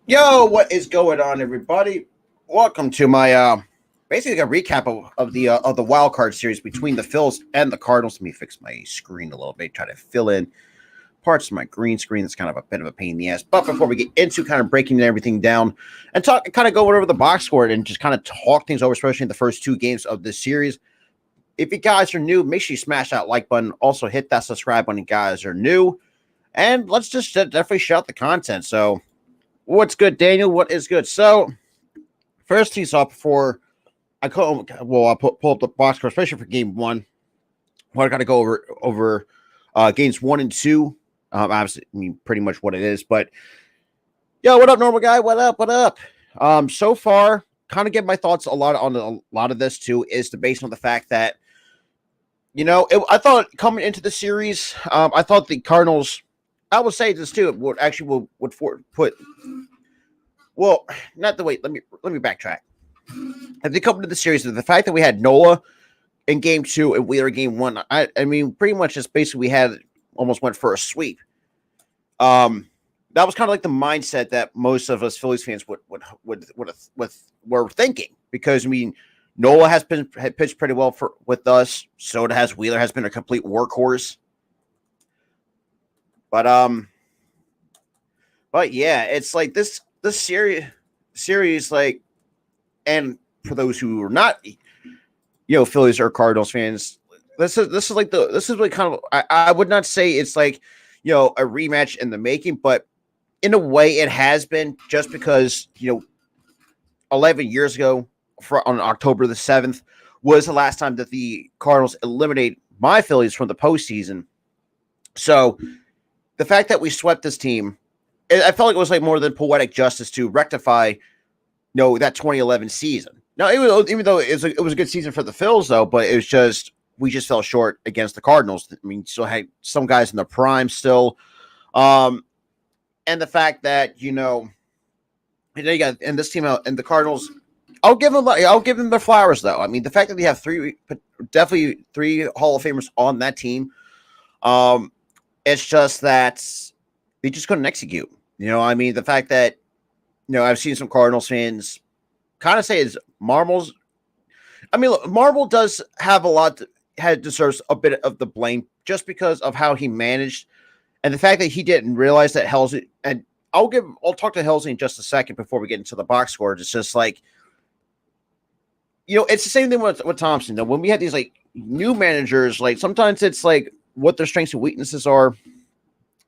Yo, what is going on, everybody? Welcome to my basically a recap of the wild card series between the Phillies and the Cardinals. Let me fix my screen a little bit, try to fill in parts of my green screen. That's kind of a bit of a pain in the ass. But before we get into kind of breaking everything down and talk, kind of going over the box score and just kind of talk things over, especially in the first two games of this series. If you guys are new, make sure you smash that like button. Also, hit that subscribe button if you guys are new. And let's just definitely shout the content. So, what's good, Daniel? What is good? So, first things off before I'll pull up the box score, especially for game one. Well, I got to go over games 1 and 2. Obviously, I mean, pretty much what it is. But, yo, what up, normal guy? What up? What up? So far, kind of get my thoughts a lot of this, too, is based on the fact that, I thought coming into the series, I thought the Cardinals, I will say this, too, put well, not the wait. Let me backtrack. If they come into the series, the fact that we had Nola in game two and Wheeler in game one, I mean, pretty much just basically we had almost went for a sweep. That was kind of like the mindset that most of us Phillies fans were thinking, because I mean, Nola had pitched pretty well with us. So has Wheeler, has been a complete workhorse. But yeah, it's like this series like, and for those who are not, Phillies or Cardinals fans, this is like kind of, I would not say it's like, a rematch in the making, but in a way it has been, just because 11 years ago, on October the 7th, was the last time that the Cardinals eliminated my Phillies from the postseason. So the fact that we swept this team, I felt like it was like more than poetic justice to rectify, that 2011 season. Now, even though it was a good season for the Phils, though, but it was just, we just fell short against the Cardinals. I mean, still had some guys in the prime still, and the fact that and they got, and this team out, and the Cardinals, I'll give them their flowers, though. I mean, the fact that they have definitely three Hall of Famers on that team, it's just that they just couldn't execute. I mean, the fact that I've seen some Cardinals fans kind of say is Marvel's. I mean, look, Marvel does have deserves a bit of the blame, just because of how he managed, and the fact that he didn't realize that Halsey, and I'll talk to Halsey in just a second before we get into the box score. It's just like, it's the same thing with Thompson. When we had these like new managers, like sometimes it's like what their strengths and weaknesses are,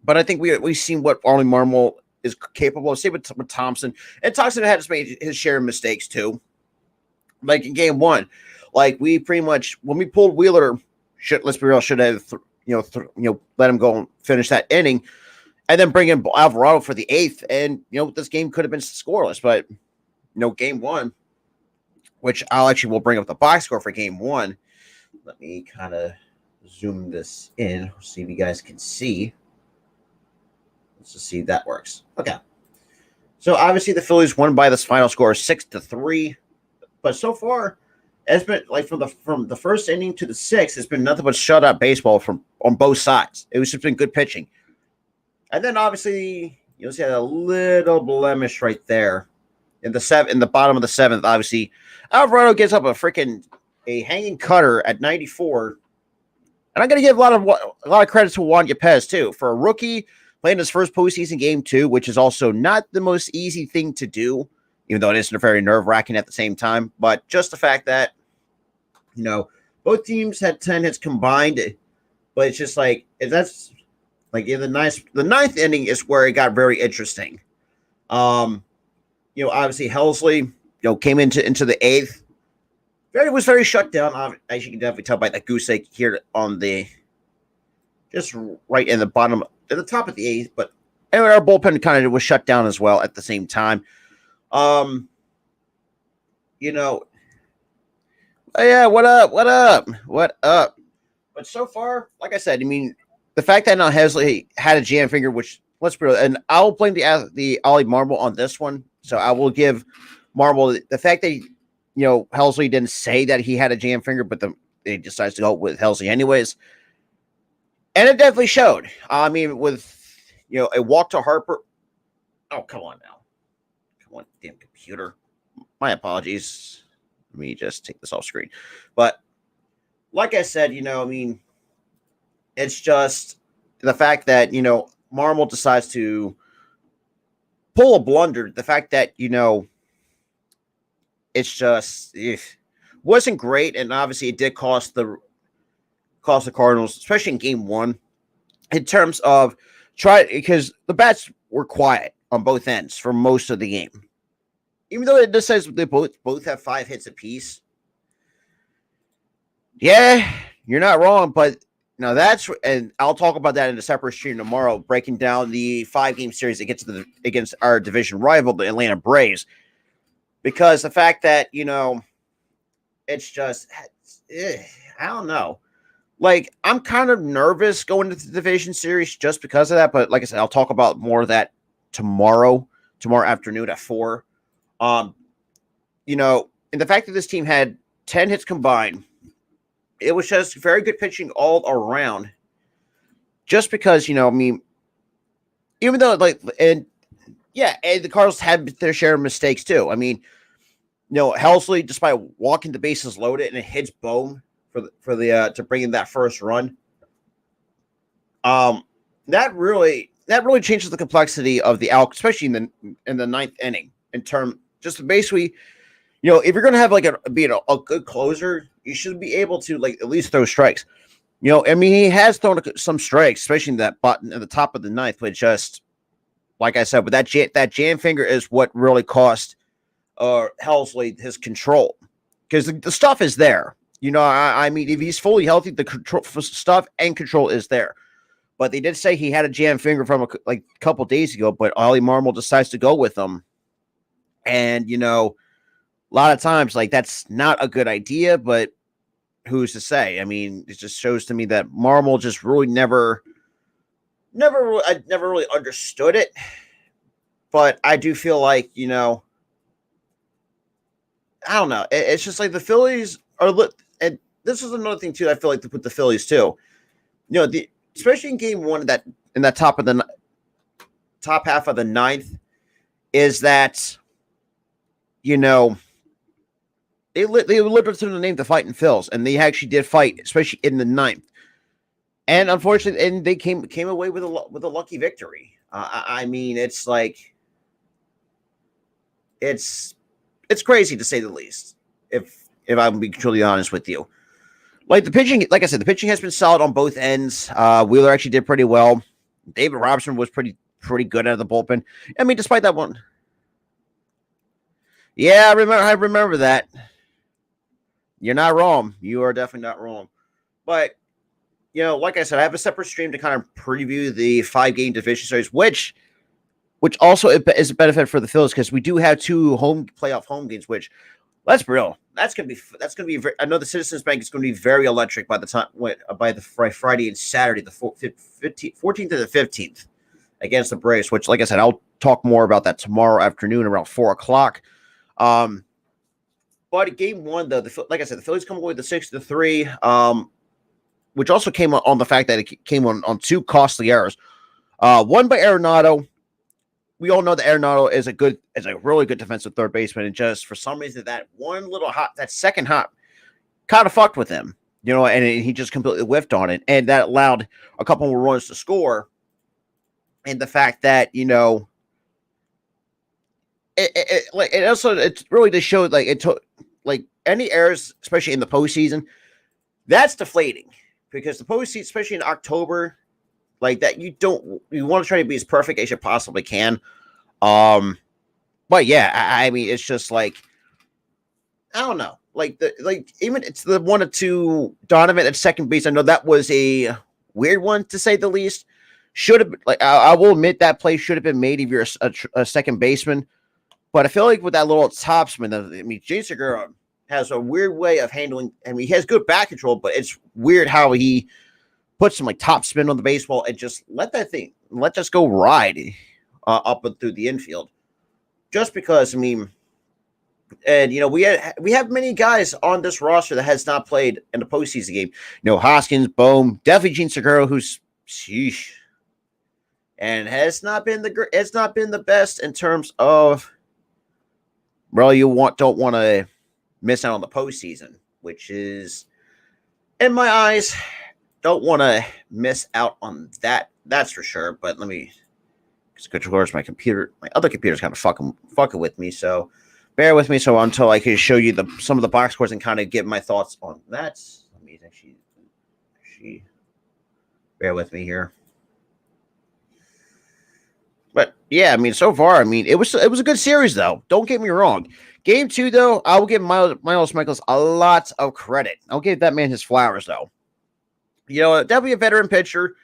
but I think we've seen what Arlie Marmol is capable of. Same with Thompson, and Thompson had to make his share of mistakes too. Like in game one, like we pretty much, when we pulled Wheeler, let's be real, should have let him go and finish that inning, and then bring in Alvarado for the eighth, and this game could have been scoreless. But game one, which will bring up the box score for game one. Let me kind of zoom this in, see if you guys can see. Let's just see if that works. Okay. So obviously the Phillies won by this final score 6-3. But so far, it's been like from the first inning to the sixth, it's been nothing but shutout baseball on both sides. It was just been good pitching. And then obviously you'll see a little blemish right there in the bottom of the seventh. Obviously, Alvarado gets up a hanging cutter at 94. And I'm gonna give a lot of credit to Juan Yepez too, for a rookie playing his first postseason game too, which is also not the most easy thing to do, even though it isn't very nerve-wracking at the same time. But just the fact that, both teams had 10 hits combined, but it's just like, that's like in the ninth inning is where it got very interesting. Obviously Helsley, came into the eighth. Was very shut down, as you can definitely tell by that goose egg here on just right in the bottom, at the top of the eighth. But anyway, our bullpen kind of was shut down as well at the same time. Yeah, what up? But so far, like I said, I mean, the fact that now Hesley had a jam finger, which, let's be real, and I'll blame the Ollie Marble on this one. So I will give Marble the fact that Helsley didn't say that he had a jam finger, but they decides to go with Helsley anyways, and it definitely showed. I mean, with a walk to Harper. Oh, come on now. Come on, damn computer. My apologies. Let me just take this off screen. But like I said, it's just the fact that, Marmol decides to pull a blunder. The fact that, it's just wasn't great. And obviously it did cost the Cardinals, especially in game one, in terms of because the bats were quiet on both ends for most of the game. Even though it just says they both have 5 hits apiece. Yeah, you're not wrong, but now and I'll talk about that in a separate stream tomorrow, breaking down the 5-game series against our division rival, the Atlanta Braves, because the fact that it's just I don't know. Like, I'm kind of nervous going into the division series just because of that, but like I said, I'll talk about more of that tomorrow afternoon at 4. And the fact that this team had 10 hits combined, it was just very good pitching all around. Just because, even though and the Cardinals had their share of mistakes too. Helsley, despite walking the bases loaded and it hits Bohm to bring in that first run. That really changes the complexity of the out, especially in the 9th inning. In term, just basically, if you're gonna have be a good closer, you should be able to at least throw strikes. He has thrown some strikes, especially in that button at the top of the 9th, but just like I said, but that jam finger is what really cost Helsley his control, because the stuff is there. If he's fully healthy, the control stuff and control is there. But they did say he had a jam finger from a couple days ago, but Ollie Marmol decides to go with him. And, a lot of times, that's not a good idea, but who's to say? It just shows to me that Marmol just really never really understood it. But I do feel like, I don't know. It's just like the Phillies are and this is another thing too. I feel like with the Phillies too, especially in game one in that top half of the 9th, is that they lived to the name the Fighting Phils, and they actually did fight, especially in the 9th. And unfortunately, they came away with a lucky victory. It's like it's crazy to say the least. If I'm being truly honest with you, the pitching, like I said, the pitching has been solid on both ends. Wheeler actually did pretty well. David Robertson was pretty good out of the bullpen. Despite that one. Yeah, I remember that. You're not wrong. You are definitely not wrong. But, like I said, I have a separate stream to kind of preview the 5-game division series, which also is a benefit for the Phillies, because we do have 2 playoff home games, which, let's be real, that's gonna be. I know the Citizens Bank is going to be very electric by the Friday and Saturday, the 14th to the 15th, against the Braves. Which, like I said, I'll talk more about that tomorrow afternoon around 4:00. But game one, though, like I said, the Phillies come away with the 6-3, which also came on the fact that it came on 2 costly errors. One by Arenado. We all know that Arenado is a really good defensive third baseman, and just for some reason that second hop kind of fucked with him, and he just completely whiffed on it, and that allowed a couple more runs to score. And the fact that it also it's really just showed it took any errors, especially in the postseason, that's deflating, because the postseason, especially in October. That you want to try to be as perfect as you possibly can. But yeah, it's just I don't know. Even it's the 1 or 2 Donovan at second base. I know that was a weird one to say the least. Should have I will admit that play should have been made if you're a second baseman. But I feel like with that little topspin, James Segura has a weird way of handling. He has good back control, but it's weird how he put some top spin on the baseball and just let just go ride up and through the infield. Just because, and we have many guys on this roster that has not played in the postseason game. Hoskins, Bohm, definitely Gene Segura, who's sheesh, and has not been the best in terms of really you don't want to miss out on the postseason, which is, in my eyes, don't want to miss out on that. That's for sure. But let me, because of course my other computer's kind of fucking with me. So bear with me. So until I can show you some of the box scores and kind of give my thoughts on that. Let me actually bear with me here. But yeah, I mean, so far, I mean, it was a good series though. Don't get me wrong. Game 2 though, I will give Miles Michaels a lot of credit. I'll give that man his flowers though. You know, definitely a veteran pitcher.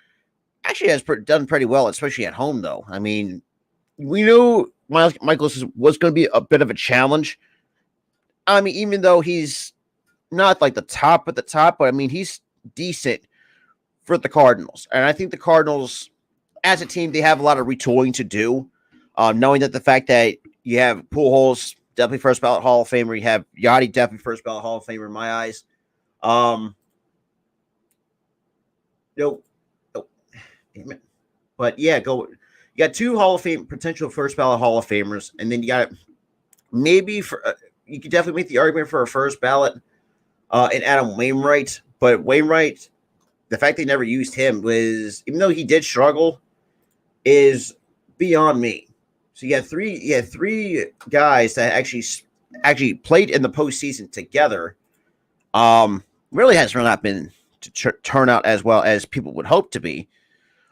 Actually has done pretty well, especially at home though. I mean, we knew Miles Michaels was going to be a bit of a challenge. I mean, even though he's not like the top at the top, but I mean, he's decent for the Cardinals. And I think the Cardinals, as a team, they have a lot of retooling to do. Knowing that the fact that you have Pujols, definitely first ballot Hall of Famer, you have Yachty, definitely first ballot Hall of Famer in my eyes. But yeah, you got 2 Hall of Fame potential first ballot Hall of Famers, and then you got maybe you could definitely make the argument for a first ballot in Adam Wainwright, but Wainwright, the fact they never used him was, even though he did struggle, is beyond me. So you had three guys that actually played in the postseason together. Really has not been to turn out as well as people would hope to be.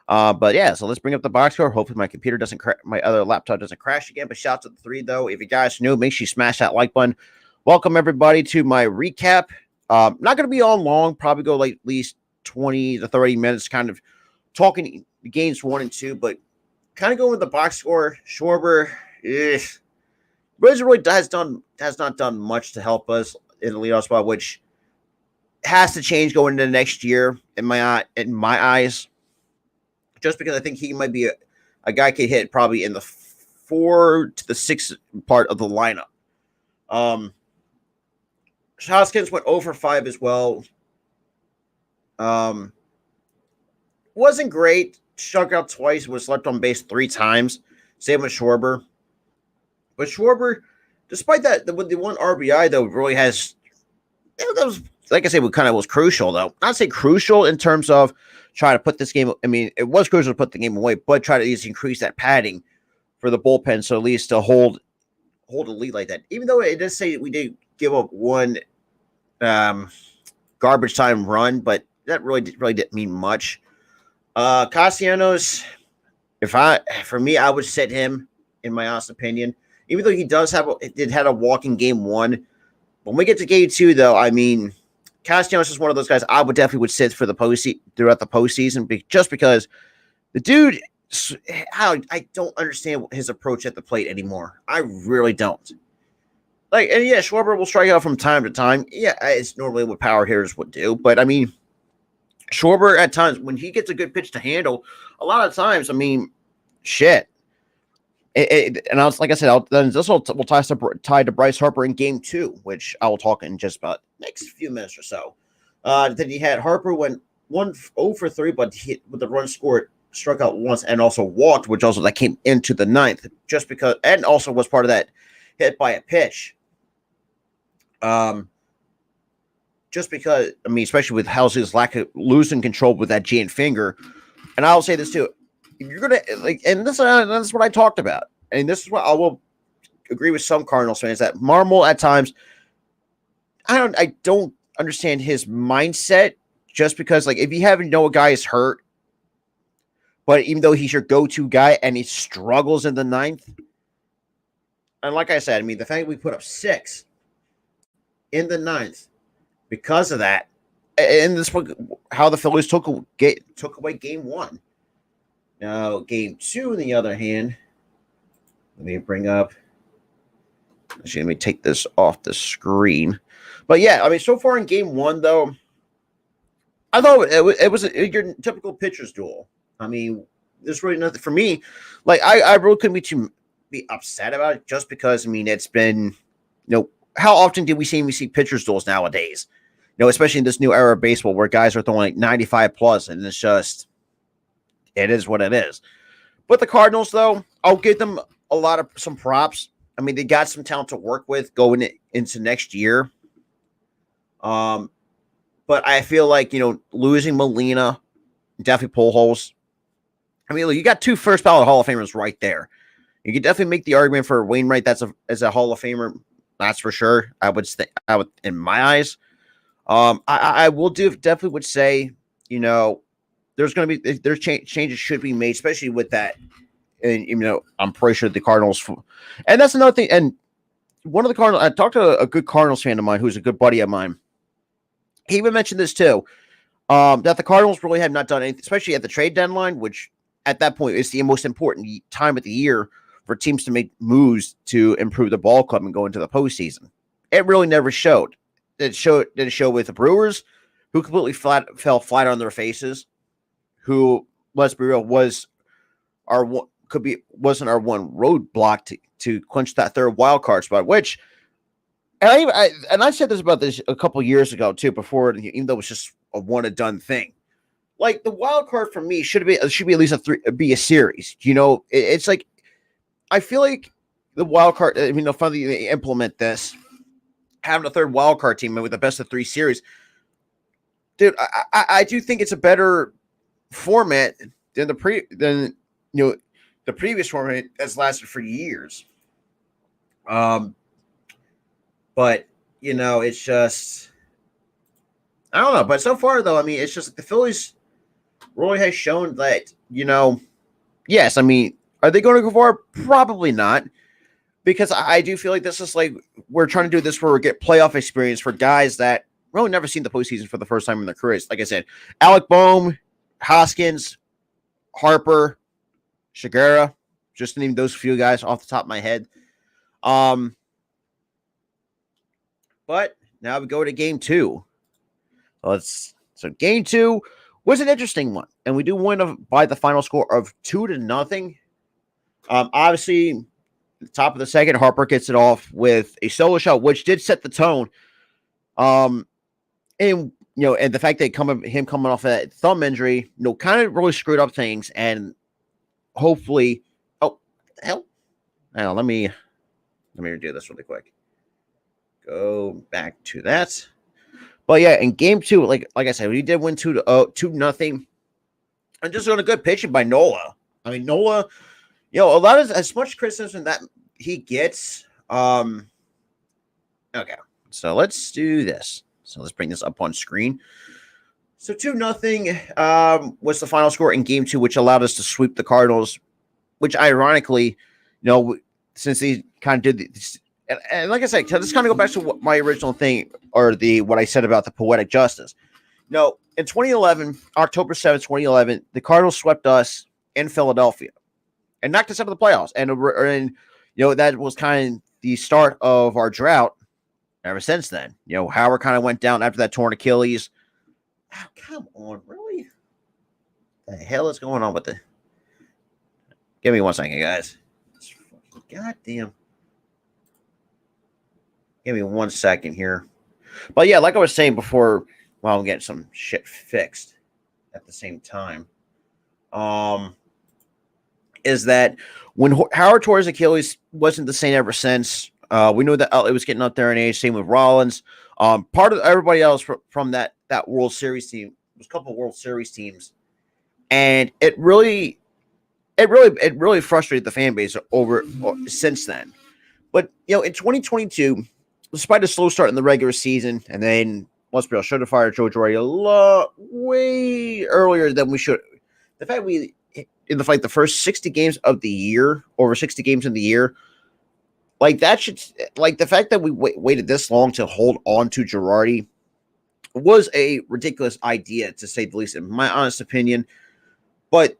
But yeah, so let's bring up the box score. Hopefully my computer doesn't my other laptop doesn't crash again. But shout out to the 3 though. If you guys new, make sure you smash that like button. Welcome everybody to my recap. Not going to be on long. Probably go like at least 20 to 30 minutes, kind of talking games 1 and 2, but kind of going with the box score. Schwarber, really has not done much to help us in the leadoff spot, which has to change going into next year in my eyes. Just because I think he might be a guy could hit probably in the 4 to the 6 part of the lineup. Hoskins went 0 for 5 as well. Wasn't great. Struck out twice. Was left on base 3 times. Same with Schwarber. But Schwarber, despite that, with the 1 RBI though, really has. That was, like I said, what kind of was crucial though. Not say crucial in terms of trying to put this game. I mean, it was crucial to put the game away, but try to at least increase that padding for the bullpen, so at least to hold a lead like that. Even though it does say we did give up 1 garbage time run, but that really didn't mean much. Castellanos, for me, I would sit him in my honest opinion. Even though he had a walking game 1. When we get to game 2, though, I mean, Castellanos is one of those guys I would definitely sit for the throughout the postseason, just because the dude, I don't understand his approach at the plate anymore. I really don't. And yeah, Schwarber will strike out from time to time. Yeah, it's normally what power hitters would do, but I mean, Schwarber at times when he gets a good pitch to handle, a lot of times, I mean, shit. And like I said, this will tie to Bryce Harper in game 2, which I will talk in just about next few minutes or so. Then he had Harper went 0 for 3, but with the run scored, struck out once and also walked, which also that came into the 9th, just because, and also was part of that hit by a pitch. Just because, I mean, especially with Halsey's lack of losing control with that giant finger. And I'll say this too. If you're going to, and this is what I talked about. And this is what I will agree with some Cardinals fans, that Marmol at times, I don't understand his mindset, just because, if you know a guy is hurt, but even though he's your go-to guy and he struggles in the 9th, and like I said, I mean, the fact that we put up 6 in the 9th, because of that, and this is how the Phillies took away game 1. Now, game 2, on the other hand, let me take this off the screen. But yeah, I mean, so far in game 1, though, I thought it was your typical pitcher's duel. I mean, there's really nothing for me. I really couldn't be upset about it, just because, I mean, it's been, how often do we see pitcher's duels nowadays? Especially in this new era of baseball where guys are throwing 95 plus, and it's just, it is what it is. But the Cardinals, though, I'll give them some props. I mean, they got some talent to work with going into next year. But I feel like, losing Molina, definitely pull holes. I mean, look, you got 2 first ballot Hall of Famers right there. You could definitely make the argument for Wainwright as a Hall of Famer. That's for sure. I would in my eyes. I will definitely would say, there's going to be changes should be made, especially with that. And I'm pretty sure the Cardinals, and that's another thing. And one of the Cardinals, I talked to a good Cardinals fan of mine who's a good buddy of mine. He even mentioned this too, that the Cardinals really have not done anything, especially at the trade deadline, which at that point is the most important time of the year for teams to make moves to improve the ball club and go into the postseason. It really never showed. Did it show with the Brewers, who completely fell flat on their faces, who, let's be real, wasn't our one roadblock to clinch that 3rd wild card spot, which, and I said this about this a couple years ago too, before, even though it was just a one and done thing. Like, the wild card for me should be at least be a series. It's like, I feel like the wild card. I mean, finally they implement this, having a 3rd wild card team with the best of 3 series. Dude, I do think it's a better format than the previous format that's lasted for years. But it's just, I don't know. But so far though, I mean, it's just like the Phillies really has shown that, yes, I mean, are they going to go far? Probably not. Because I do feel like this is like, we're trying to do this where we get playoff experience for guys that really never seen the postseason for the first time in their careers. Like I said, Alec Boehm, Hoskins, Harper, Shigera, just to name those few guys off the top of my head. But now we go to game 2. So game 2 was an interesting one, and we do win by the final score of 2-0. Obviously, the top of the second, Harper gets it off with a solo shot, which did set the tone. And the fact that him coming off that thumb injury, kind of really screwed up things. And hopefully, hell, let me redo this really quick. Go back to that. But yeah, in game 2, like I said, we did win 2-0. And just on a good pitching by Nola. I mean, Nola, a lot of as much criticism that he gets. Okay, so let's do this. So let's bring this up on screen. So 2-0 was the final score in game 2, which allowed us to sweep the Cardinals, which ironically, since they kind of did this, and like I said, let's kind of go back to what my original thing, or what I said about the poetic justice. In 2011, October 7th, 2011, the Cardinals swept us in Philadelphia and knocked us out of the playoffs. And that was kind of the start of our drought ever since then. Howard kind of went down after that torn Achilles. Oh, come on, really? What the hell is going on with the... Give me 1 second, guys. Goddamn. Give me 1 second here. But yeah, like I was saying before, while I'm getting some shit fixed at the same time, is that when Howard tore his Achilles, wasn't the same ever since. We knew that it was getting up there in age. Same with Rollins. Part of everybody else from that World Series team was a couple of World Series teams, and it really frustrated the fan base since then. But in 2022, despite a slow start in the regular season, and then let's be real, should have fired Joe Girardi way earlier than we should. The fact in the first 60 games of the year, over 60 games in the year, the fact that we waited this long to hold on to Girardi was a ridiculous idea, to say the least, in my honest opinion. But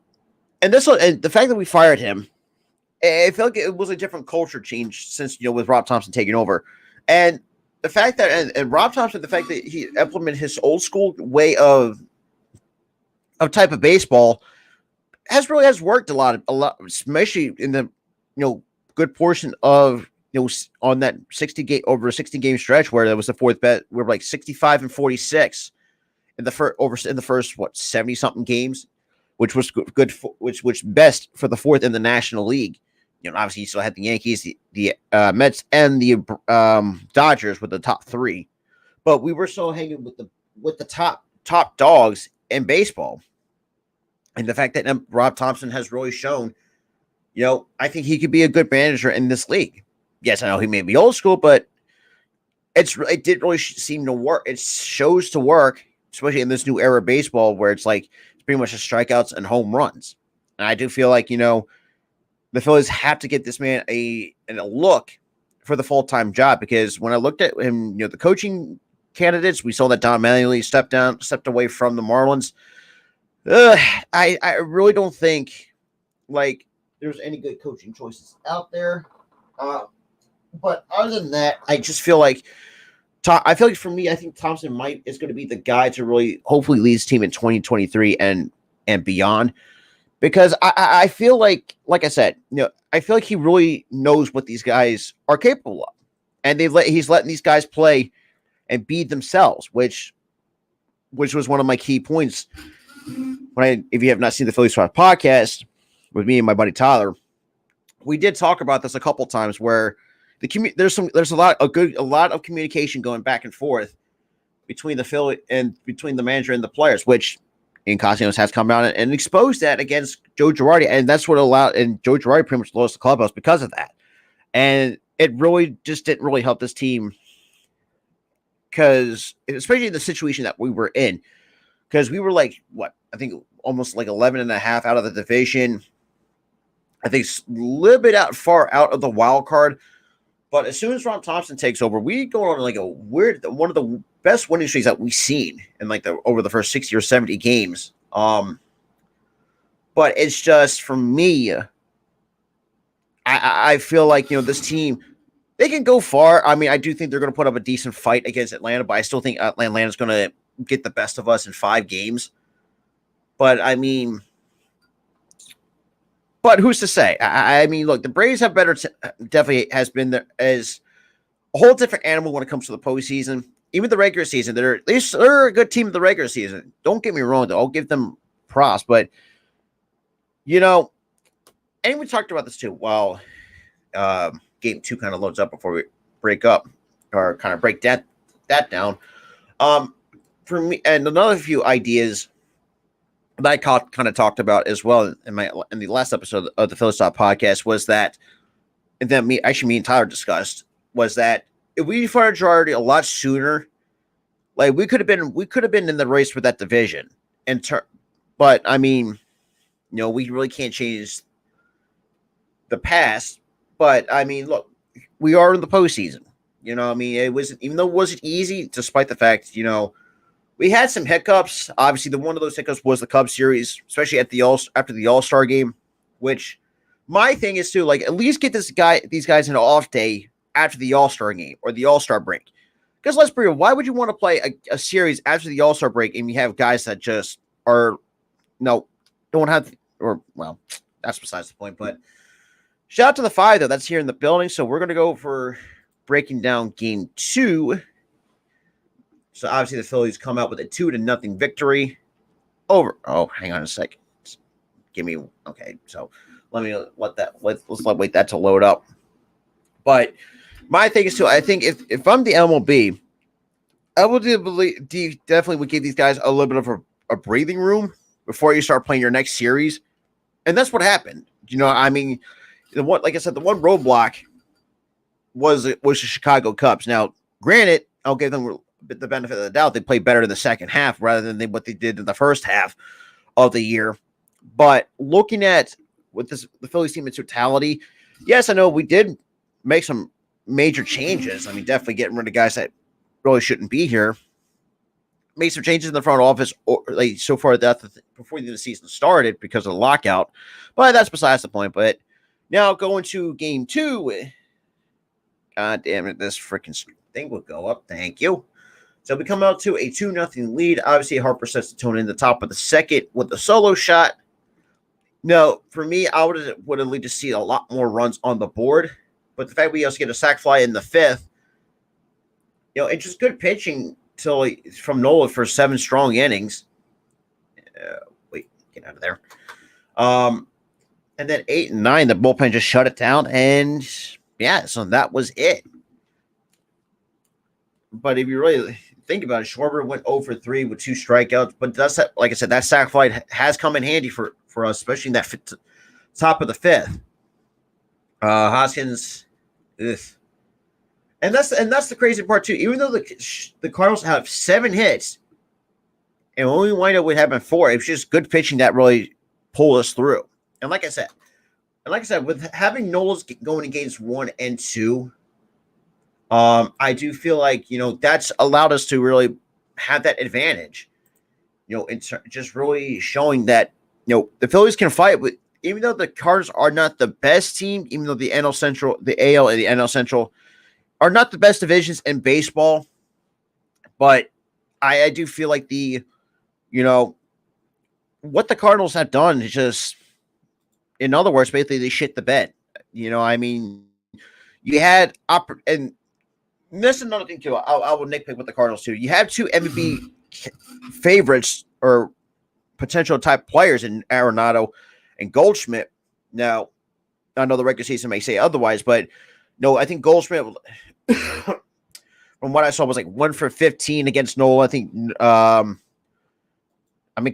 and the fact that we fired him, I felt like it was a different culture change since with Rob Thompson taking over, and the fact that and Rob Thompson, the fact that he implemented his old school way of type of baseball has worked a lot, especially in the good portion of on that 60 game stretch where there was the fourth bet. We're like 65-46 in the first 70 something games, which was good which best for the fourth in the National League. Obviously, you still had the Yankees, the Mets, and the Dodgers with the top three, but we were still hanging with the top dogs in baseball. And the fact that Rob Thompson has really shown, I think he could be a good manager in this league. Yes, I know he may be old school, but it did really seem to work. It shows to work, especially in this new era of baseball where it's pretty much just strikeouts and home runs. And I do feel like, the Phillies have to get this man a look for the full-time job, because when I looked at him, the coaching candidates, we saw that Don Mattingly stepped away from the Marlins. I really don't think there's any good coaching choices out there. But other than that, I just feel like for me, I think Thompson is going to be the guy to really hopefully lead his team in 2023 and beyond. Because I feel like I said, I feel like he really knows what these guys are capable of, and he's letting these guys play and be themselves, which was one of my key points. If you have not seen the Phillies Talk podcast with me and my buddy Tyler, we did talk about this a couple times where there's a lot of communication going back and forth between the Philly and between the manager and the players, which Castellanos has come out and exposed that against Joe Girardi, and that's what allowed. And Joe Girardi pretty much lost the clubhouse because of that, and it really just didn't really help this team, because especially in the situation that we were in, because we were I think almost 11 and a half out of the division. I think a little bit far out of the wild card. But as soon as Rob Thompson takes over, we go on one of the best winning streaks that we've seen in over the first 60 or 70 games. But it's just, for me, I feel like, this team, they can go far. I mean, I do think they're going to put up a decent fight against Atlanta, but I still think Atlanta's going to get the best of us in 5 games. But I mean, who's to say? I mean, look, the Braves have definitely has been there as a whole different animal when it comes to the postseason. Even the regular season, they're a good team in the regular season. Don't get me wrong, though. I'll give them props, but and we talked about this too. While game 2 kind of loads up before we break up or kind of break that down. For me, and another few ideas that I kind of talked about as well in the last episode of the Phillies Talk podcast was that, and then me and Tyler discussed, was that if we fired Girardi a lot sooner, we could have been in the race for that division. But I mean, we really can't change the past. But I mean, look, we are in the postseason. I mean, even though it wasn't easy, despite the fact, we had some hiccups. Obviously, one of those hiccups was the Cubs series, especially after the All-Star game, which my thing is to at least get these guys an off day after the All-Star game or the All-Star break. Because let's be real, why would you want to play a series after the All-Star break and you have guys that just don't have, that's besides the point. But shout out to the 5 though, that's here in the building. So we're going to go for breaking down game 2. So obviously the Phillies come out with a 2-0 victory over. Oh, hang on a second. Okay. So let's wait that to load up. But my thing is I think if I'm the MLB, I would definitely would give these guys a little bit of a breathing room before you start playing your next series. And that's what happened. I mean, like I said, the one roadblock was the Chicago Cubs. Now, granted, I'll give them the benefit of the doubt. They played better in the second half rather than what they did in the first half of the year. But looking at the Phillies team in totality, yes, I know we did make some major changes. I mean, definitely getting rid of guys that really shouldn't be here. Made some changes in the front office so far before the season started because of the lockout. But that's besides the point. But now going to game 2. God damn it, this freaking thing will go up. Thank you. So we come out to a 2-0 lead. Obviously, Harper sets the tone in the top of the second with the solo shot. No, for me, I would have liked to see a lot more runs on the board. But the fact we also get a sac fly in the 5th, it's just good pitching from Nola for 7 strong innings. Get out of there. And then 8 and 9, the bullpen just shut it down. And yeah, so that was it. But if you really think about it, Schwarber went 0 for 3 with 2 strikeouts. But that's like I said, that sac fly has come in handy for us, especially in that top of the 5th. Hoskins, ugh. And that's the crazy part too. Even though the Cardinals have 7 hits, and when we wind up with having 4, it's just good pitching that really pulled us through. And like I said, with having Nola's going in games 1 and 2, I do feel like that's allowed us to really have that advantage. Just really showing that the Phillies can fight with, even though the Cardinals are not the best team, even though the NL Central, the AL and the NL Central are not the best divisions in baseball, but I do feel like what the Cardinals have done is just, in other words, basically they shit the bed. I mean, you had and that's another thing too. I will nitpick with the Cardinals too. You have 2 MVP favorites or potential type players in Arenado and Goldschmidt. Now, I know the regular season may say otherwise, but no, I think Goldschmidt, from what I saw, was like 1 for 15 against Nola. I think,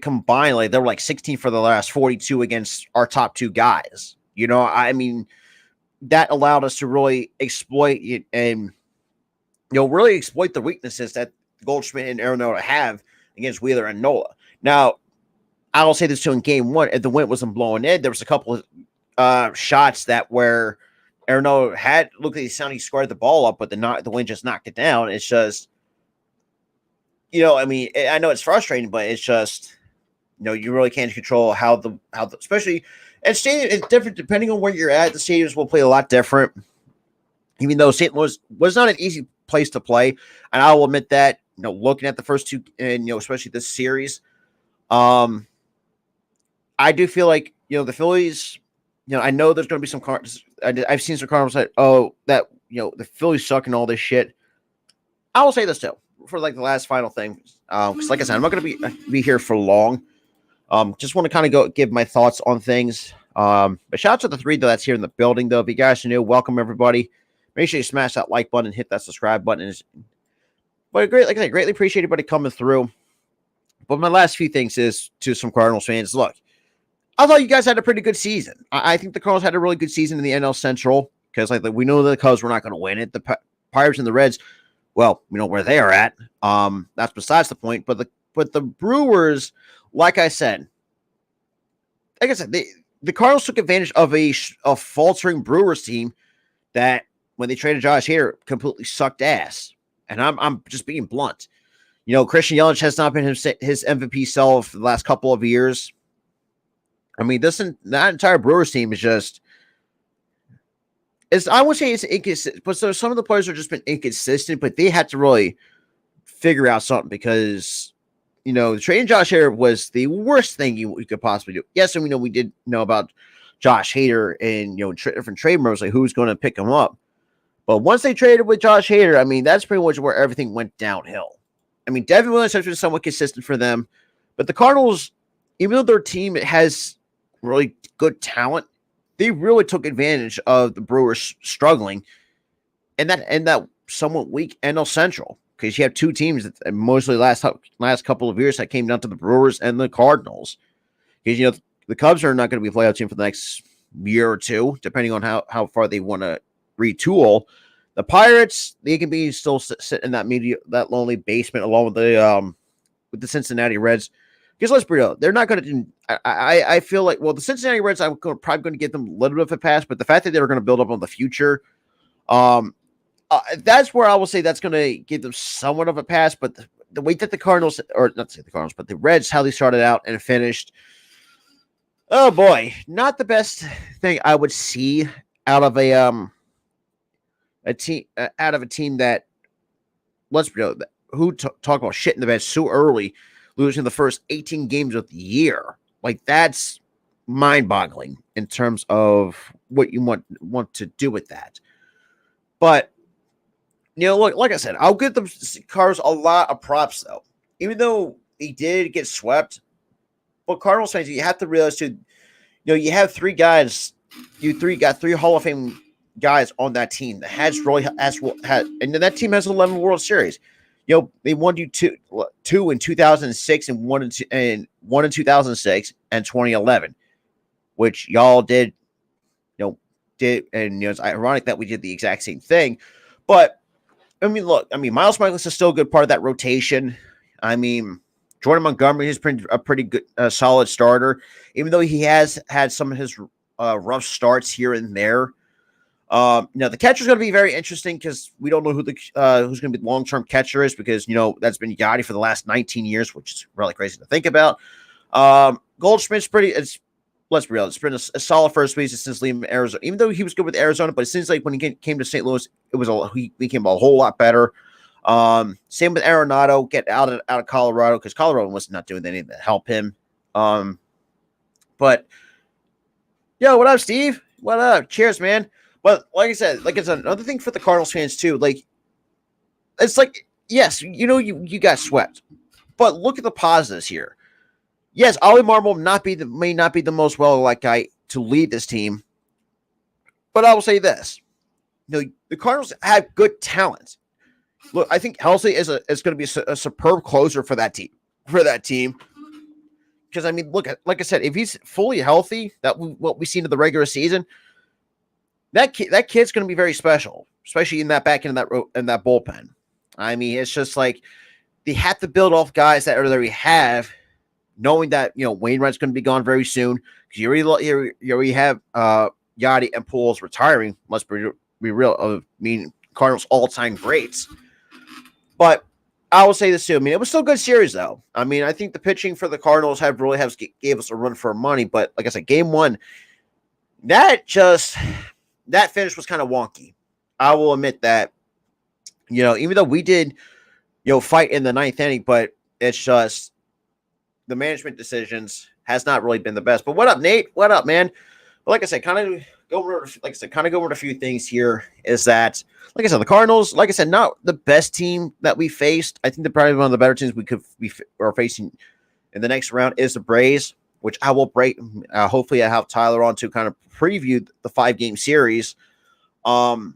combined, like they were like 16 for the last 42 against our top 2 guys. I mean, that allowed us to really exploit it and, really exploit the weaknesses that Goldschmidt and Arenado have against Wheeler and Nola. Now, I will say this too, in game 1, if the wind wasn't blowing in, there was a couple of shots that where Arenado had looked like he squared the ball up, but the wind just knocked it down. It's just, I mean, I know it's frustrating, but it's just, you really can't control how the especially at stadium, it's different depending on where you're at. The stadiums will play a lot different, even though St. Louis was not an easy place to play, and I will admit that. Looking at the first 2, and especially this series, I do feel like the Phillies. I know there's going to be some cards. I've seen some Cardinals that the Phillies suck and all this shit. I will say this too for like the last final thing, because like I said, I'm not going to be here for long. Just want to kind of give my thoughts on things. But shout out to the 3 that's here in the building though. If you guys are new, welcome everybody. Make sure you smash that like button and hit that subscribe button. But like I said, greatly appreciate everybody coming through. But my last few things is to some Cardinals fans. Look, I thought you guys had a pretty good season. I think the Cardinals had a really good season in the NL Central because we know the Cubs were not going to win it. The Pirates and the Reds, well, we know where they are at. That's besides the point. But the Brewers, like I said, the Cardinals took advantage of a faltering Brewers team that, when they traded Josh Hader, completely sucked ass. And I'm just being blunt. Christian Yelich has not been his MVP self the last couple of years. I mean, that entire Brewers team is just, I won't say it's inconsistent, but so some of the players have just been inconsistent, but they had to really figure out something because, trading Josh Hader was the worst thing you could possibly do. Yes, and we did know about Josh Hader and, different trade rumors, like who's going to pick him up. But once they traded with Josh Hader, I mean, that's pretty much where everything went downhill. I mean, Devin Williams has been somewhat consistent for them, but the Cardinals, even though their team has really good talent, they really took advantage of the Brewers struggling and that somewhat weak NL Central, because you have 2 teams that mostly last couple of years that came down to the Brewers and the Cardinals. Because the Cubs are not going to be a playoff team for the next year or 2, depending on how far they want to retool. The Pirates, they can be still sit in that lonely basement along with the Cincinnati Reds. Because let's be real, they're not going to. I feel like, well, the Cincinnati Reds, I'm probably going to give them a little bit of a pass, but the fact that they were going to build up on the future, that's where I will say that's going to give them somewhat of a pass. But the way that the Cardinals, or not say the Cardinals, but the Reds, how they started out and finished, oh boy, not the best thing I would see out of a team that, let's be real, who talk about shit in the bed so early, losing the first 18 games of the year. Like, that's mind-boggling in terms of what you want to do with that. But, look, like I said, I'll give the Cardinals a lot of props, though. Even though he did get swept, but Cardinals fans, you have to realize, too, you have three guys. Got three Hall of Fame guys on that team that and that team has 11 World Series. They won you two in 2006 and one in 2006 and 2011, which y'all did. It's ironic that we did the exact same thing, but look, Miles Michaelis is still a good part of that rotation. Jordan Montgomery has been a pretty good, solid starter, even though he has had some of his rough starts here and there. The catcher is going to be very interesting because we don't know who's going to be the long-term catcher is because that's been Yachty for the last 19 years, which is really crazy to think about. Goldschmidt's let's be real, it's been a solid first base since leaving Arizona. Even though he was good with Arizona, but it seems like when he came to St. Louis, he became a whole lot better. Same with Arenado, get out of Colorado because Colorado was not doing anything to help him. But what up, Steve? What up? Cheers, man. But like I said, it's another thing for the Cardinals fans too. It's yes, you got swept, but look at the positives here. Yes, Ollie Marmol may not be the most well-liked guy to lead this team, but I will say this: the Cardinals have good talent. Look, I think Halsey is going to be a superb closer for that team. Because look, like I said, if he's fully healthy, what we've seen in the regular season, that kid's going to be very special, especially in that back end of that bullpen. It's just like they have to build off guys that we have. Knowing that Wainwright's going to be gone very soon because you already have Yachty and Pujols retiring. Must be real. Cardinals all-time greats. But I will say this too. It was still a good series though. I think the pitching for the Cardinals gave us a run for our money. But like I said, Game 1, that finish was kind of wonky. I will admit that. Even though we did fight in the ninth inning, but it's just. The management decisions has not really been the best. But what up, Nate? What up, man? But like I said, kind of go over a few things here. Is that, like I said, the Cardinals, like I said, not the best team that we faced. I think they're probably one of the better teams we are facing in the next round is the Braves, which I will break. Hopefully, I have Tyler on to kind of preview the 5-game series. But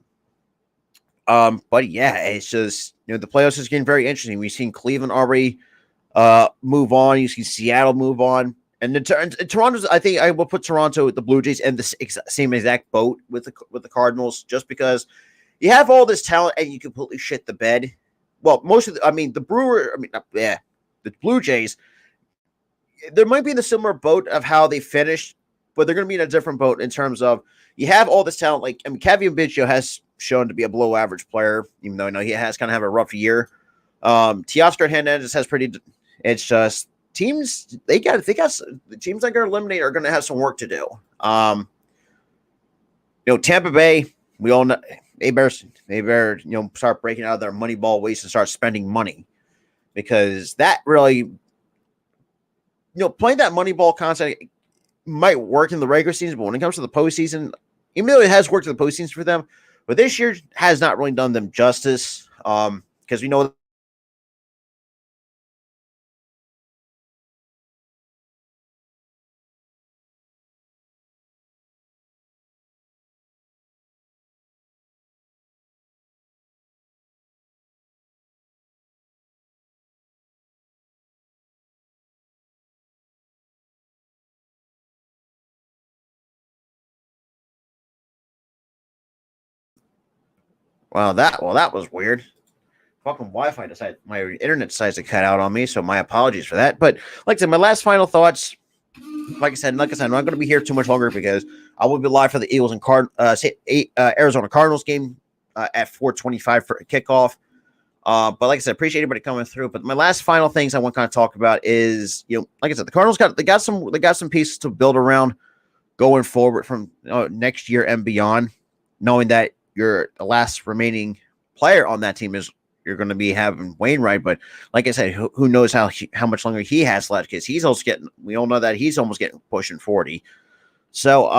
yeah, it's just the playoffs is getting very interesting. We've seen Cleveland already. Move on. You see Seattle move on, and Toronto's. I think I will put Toronto with the Blue Jays in the same exact boat with the Cardinals, just because you have all this talent and you completely shit the bed. Well, most of the Blue Jays. There might be in the similar boat of how they finished, but they're going to be in a different boat in terms of you have all this talent. Cavian Biggio has shown to be a below average player, even though I know he has kind of have a rough year. Teoscar Hernandez has pretty. It's just teams the teams that are eliminated are going to have some work to do. Tampa Bay, we all know they better start breaking out of their money ball ways and start spending money because that really playing that money ball concept might work in the regular season, but when it comes to the postseason, even though it has worked in the postseason for them, but this year has not really done them justice. Because we know. Wow, that was weird. Fucking Wi-Fi my internet decides to cut out on me, so my apologies for that. But like I said, my last final thoughts. Like I said, I'm not going to be here too much longer because I will be live for the Eagles and Arizona Cardinals game at 4:25 for a kickoff. But like I said, appreciate everybody coming through. But my last final things I want to kind of talk about is, like I said, the Cardinals got some pieces to build around going forward from next year and beyond, knowing that your last remaining player on that team is you're going to be having Wainwright. But like I said, who knows how much longer he has left because we all know that he's almost getting pushing 40. So,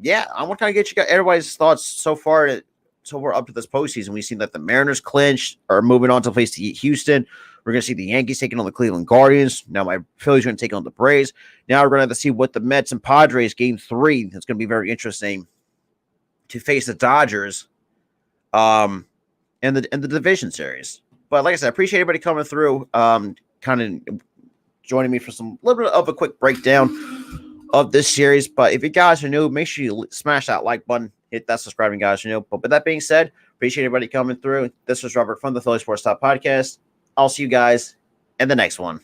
yeah, I want to kind of get everybody's thoughts so far. So we're up to this postseason. We've seen that the Mariners clinched or moving on to face Houston. We're going to see the Yankees taking on the Cleveland Guardians. Now my Phillies are going to take on the Braves. Now we're going to have to see what the Mets and Padres game 3. It's going to be very interesting to face the Dodgers in the division series. But like I said, I appreciate everybody coming through, kind of joining me for some little bit of a quick breakdown of this series. But if you guys are new, make sure you smash that like button, hit that subscribing, guys. But with that being said, appreciate everybody coming through. This was Robert from the Philly Sports Talk Podcast. I'll see you guys in the next one.